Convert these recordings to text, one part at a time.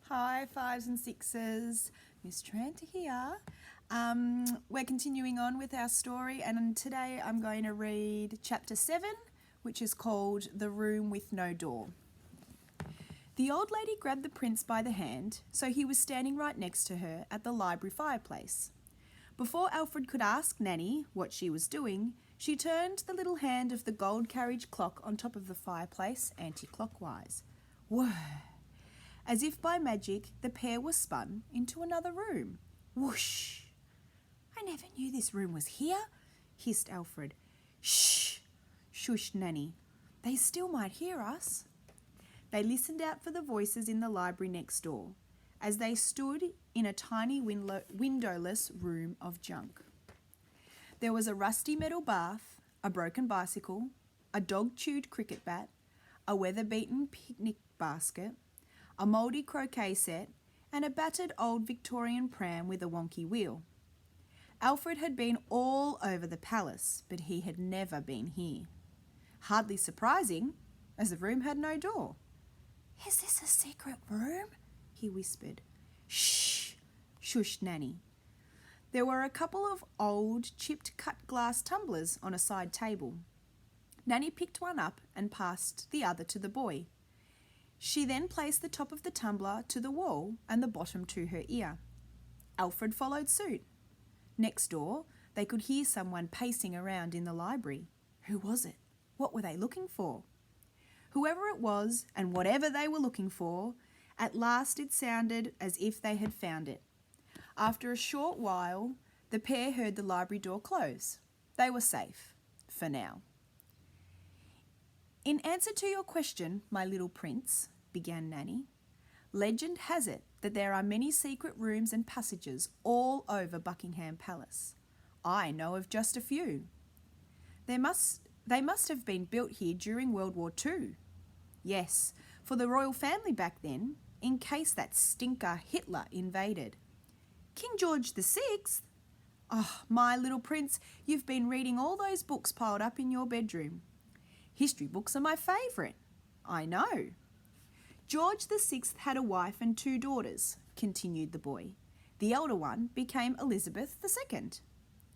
Hi, fives and sixes. Ms Tranter here. We're continuing on with our story, and today I'm going to read chapter 7, which is called The Room with No Door. The old lady grabbed the prince by the hand, so he was standing right next to her at the library fireplace. Before Alfred could ask Nanny what she was doing, she turned the little hand of the gold carriage clock on top of the fireplace anti-clockwise. Whirr! As if by magic, the pair were spun into another room. Whoosh! I never knew this room was here, hissed Alfred. Shh! Shushed Nanny. They still might hear us. They listened out for the voices in the library next door, as they stood in a tiny windowless room of junk. There was a rusty metal bath, a broken bicycle, a dog-chewed cricket bat, a weather-beaten picnic basket, a mouldy croquet set, and a battered old Victorian pram with a wonky wheel. Alfred had been all over the palace, but he had never been here. Hardly surprising, as the room had no door. Is this a secret room? He whispered. Shh! Shushed Nanny. There were a couple of old, chipped cut glass tumblers on a side table. Nanny picked one up and passed the other to the boy. She then placed the top of the tumbler to the wall and the bottom to her ear. Alfred followed suit. Next door, they could hear someone pacing around in the library. Who was it? What were they looking for? Whoever it was, and whatever they were looking for, at last it sounded as if they had found it. After a short while, the pair heard the library door close. They were safe, for now. In answer to your question, my little prince, began Nanny, legend has it that there are many secret rooms and passages all over Buckingham Palace. I know of just a few. They must have been built here during World War II. Yes, for the royal family back then, in case that stinker Hitler invaded. King George VI? Oh, my little prince, you've been reading all those books piled up in your bedroom. History books are my favourite. I know. George VI had a wife and 2 daughters, continued the boy. The elder one became Elizabeth II.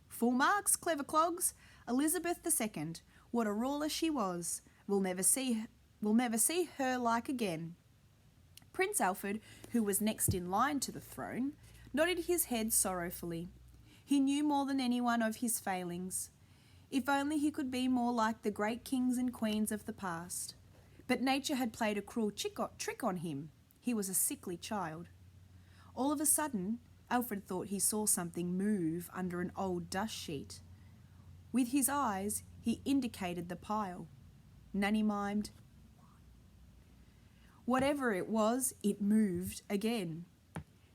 Full marks, clever clogs. Elizabeth II. What a ruler she was. We'll never see her like again. Prince Alfred, who was next in line to the throne, nodded his head sorrowfully. He knew more than anyone of his failings. If only he could be more like the great kings and queens of the past. But nature had played a cruel trick on him. He was a sickly child. All of a sudden, Alfred thought he saw something move under an old dust sheet. With his eyes, he indicated the pile. Nanny mimed, whatever it was, it moved again.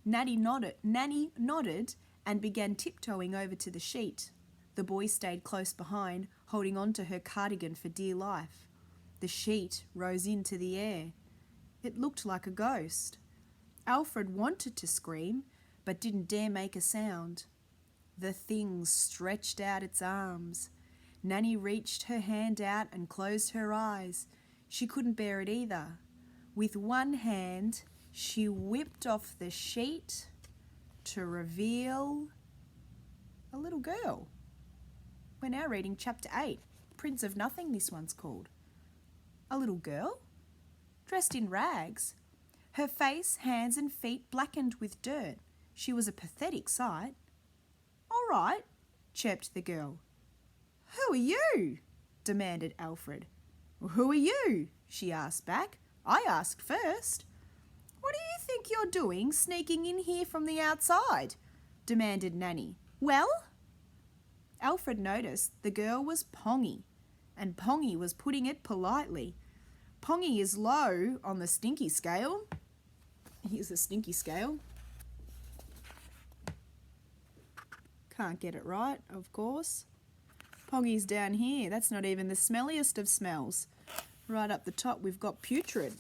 Nanny nodded and began tiptoeing over to the sheet. The boy stayed close behind, holding on to her cardigan for dear life. The sheet rose into the air. It looked like a ghost. Alfred wanted to scream, but didn't dare make a sound. The thing stretched out its arms. Nanny reached her hand out and closed her eyes. She couldn't bear it either. With one hand, she whipped off the sheet to reveal a little girl. We're now reading chapter 8, Prince of Nothing, this one's called. A little girl, dressed in rags. Her face, hands and feet blackened with dirt. She was a pathetic sight. All right, chirped the girl. Who are you? Demanded Alfred. Who are you? She asked back. I asked first. What do you think you're doing sneaking in here from the outside? Demanded Nanny. Well? Alfred noticed the girl was Pongy, and Pongy was putting it politely. Pongy is low on the stinky scale. Here's the stinky scale. Can't get it right, of course. Pongy's down here. That's not even the smelliest of smells. Right up the top, we've got putrid.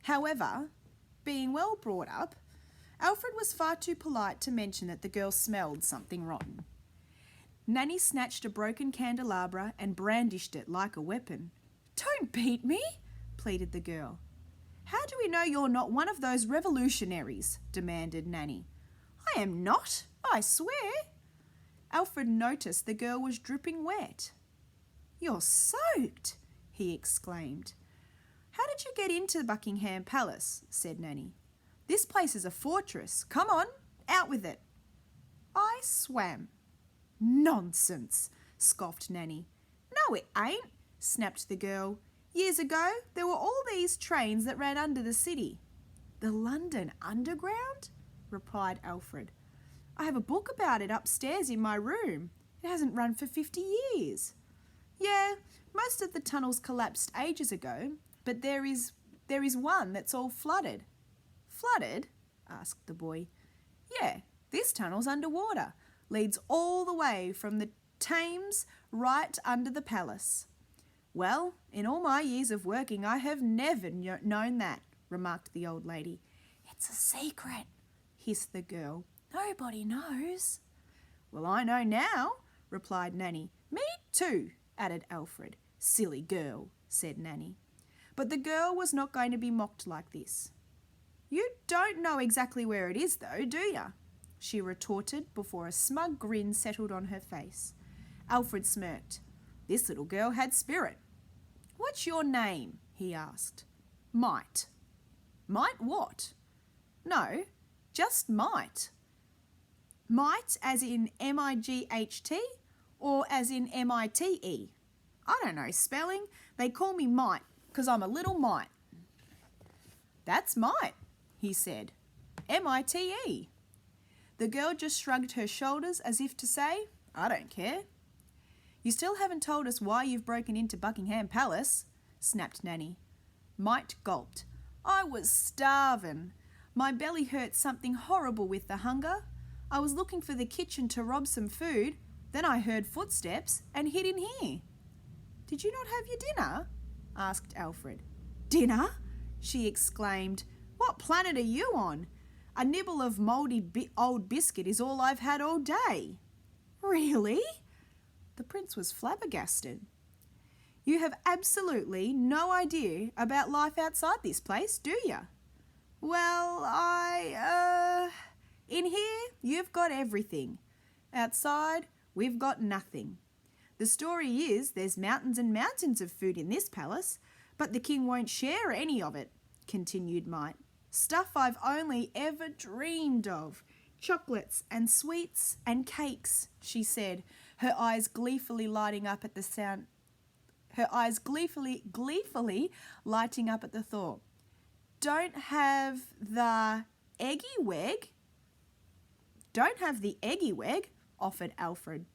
However, being well brought up, Alfred was far too polite to mention that the girl smelled something rotten. Nanny snatched a broken candelabra and brandished it like a weapon. Don't beat me, pleaded the girl. How do we know you're not one of those revolutionaries? Demanded Nanny. I am not, I swear. Alfred noticed the girl was dripping wet. You're soaked, he exclaimed. How did you get into Buckingham Palace? Said Nanny. This place is a fortress. Come on, out with it. I swam. Nonsense, scoffed Nanny. No, it ain't, snapped the girl. Years ago, there were all these trains that ran under the city. The London Underground? Replied Alfred. I have a book about it upstairs in my room. It hasn't run for 50 years. Yeah, most of the tunnels collapsed ages ago, but there is one that's all flooded. Flooded? Asked the boy. Yeah, this tunnel's underwater. Leads all the way from the Thames right under the palace. Well, in all my years of working, I have never known that, remarked the old lady. It's a secret, hissed the girl. Nobody knows. Well, I know now, replied Nanny. Me too, added Alfred. Silly girl, said Nanny. But the girl was not going to be mocked like this. You don't know exactly where it is, though, do you? She retorted before a smug grin settled on her face. Alfred smirked. This little girl had spirit. What's your name? He asked. Might. Might what? No, just Might. Might as in M-I-G-H-T or as in M-I-T-E? I don't know spelling. They call me Might because I'm a little mite. That's Might, he said. M-I-T-E. The girl just shrugged her shoulders as if to say, I don't care. You still haven't told us why you've broken into Buckingham Palace, snapped Nanny. Might gulped. I was starving. My belly hurt something horrible with the hunger. I was looking for the kitchen to rob some food. Then I heard footsteps and hid in here. Did you not have your dinner? Asked Alfred. Dinner? She exclaimed. What planet are you on? A nibble of mouldy old biscuit is all I've had all day. Really? The prince was flabbergasted. You have absolutely no idea about life outside this place, do you? Well, in here, you've got everything. Outside, we've got nothing. The story is there's mountains and mountains of food in this palace, but the king won't share any of it, continued Might. Stuff I've only ever dreamed of. Chocolates and sweets and cakes, she said, her eyes gleefully lighting up at the sound. Her eyes gleefully lighting up at the thought. Don't have the eggy weg? Don't have the eggy weg, offered Alfred.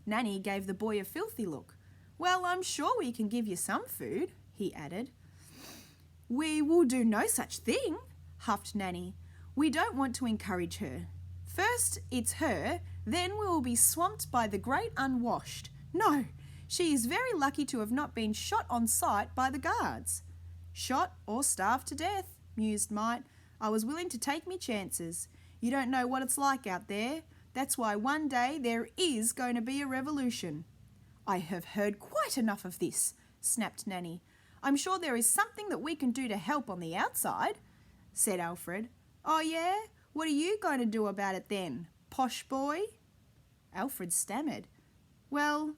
Nanny gave the boy a filthy look. Well, I'm sure we can give you some food, he added. We will do no such thing, huffed Nanny. We don't want to encourage her. First it's her, then we will be swamped by the great unwashed. No, she is very lucky to have not been shot on sight by the guards. Shot or starved to death, mused Might. I was willing to take me chances. You don't know what it's like out there. That's why one day there is going to be a revolution. I have heard quite enough of this, snapped Nanny. I'm sure there is something that we can do to help on the outside, said Alfred. Oh yeah? What are you going to do about it then, posh boy? Alfred stammered. Well,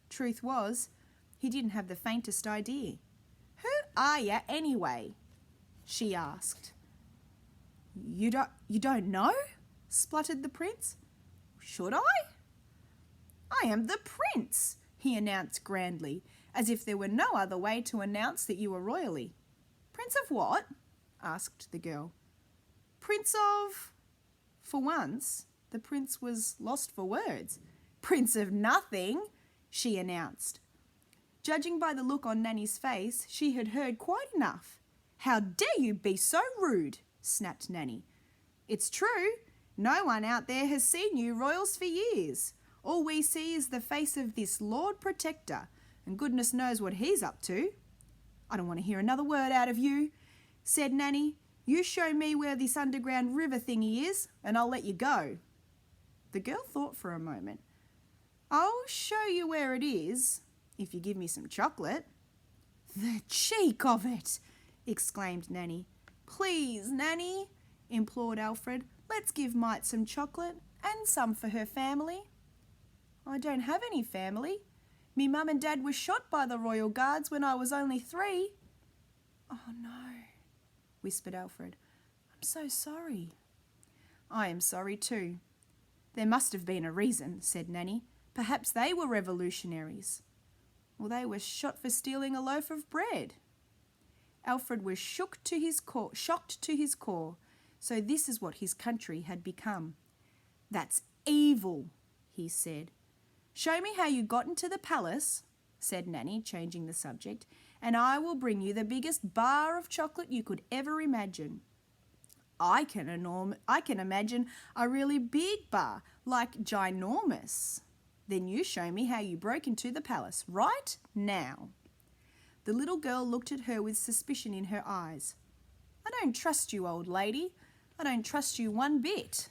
Truth was, he didn't have the faintest idea. Who are you anyway? She asked. You don't know? Spluttered the prince. Should I? I am the prince, he announced grandly, as if there were no other way to announce that you were royally. Prince of what? Asked the girl. Prince of... For once, the prince was lost for words. Prince of nothing, she announced. Judging by the look on Nanny's face, she had heard quite enough. How dare you be so rude, snapped Nanny. It's true. No one out there has seen you royals for years. All we see is the face of this Lord Protector, and goodness knows what he's up to. I don't want to hear another word out of you, said Nanny. You show me where this underground river thingy is, and I'll let you go. The girl thought for a moment. I'll show you where it is, if you give me some chocolate. "The cheek of it!" exclaimed Nanny. "Please, Nanny," implored Alfred, "let's give Mite some chocolate and some for her family." "I don't have any family. Me mum and dad were shot by the Royal Guards when I was only 3. "Oh no," whispered Alfred. "I'm so sorry." "I am sorry too. There must have been a reason," said Nanny. "Perhaps they were revolutionaries. Or they were shot for stealing a loaf of bread." Alfred was shocked to his core. So this is what his country had become. "That's evil," he said. "Show me how you got into the palace," said Nanny, changing the subject, "and I will bring you the biggest bar of chocolate you could ever imagine." I can imagine a really big bar, like ginormous." "Then you show me how you broke into the palace right now." The little girl looked at her with suspicion in her eyes. "I don't trust you, old lady. I don't trust you one bit."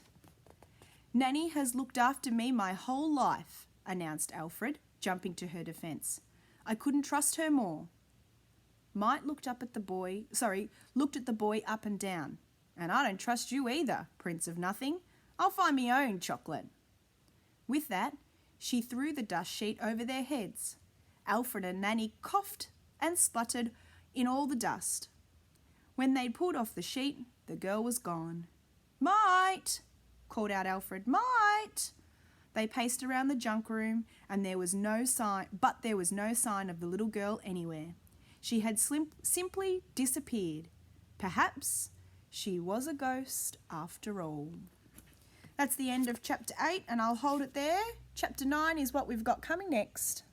"Nanny has looked after me my whole life," announced Alfred, jumping to her defence. "I couldn't trust her more." Mite looked at the boy up and down. "And I don't trust you either, Prince of Nothing. I'll find me own chocolate." With that, she threw the dust sheet over their heads. Alfred and Nanny coughed and spluttered in all the dust. When they'd pulled off the sheet, the girl was gone. "Mite!" called out Alfred. "Mite!" They paced around the junk room, and there was no sign of the little girl anywhere. She had simply disappeared. Perhaps she was a ghost after all. That's the end of chapter 8, and I'll hold it there. Chapter 9 is what we've got coming next.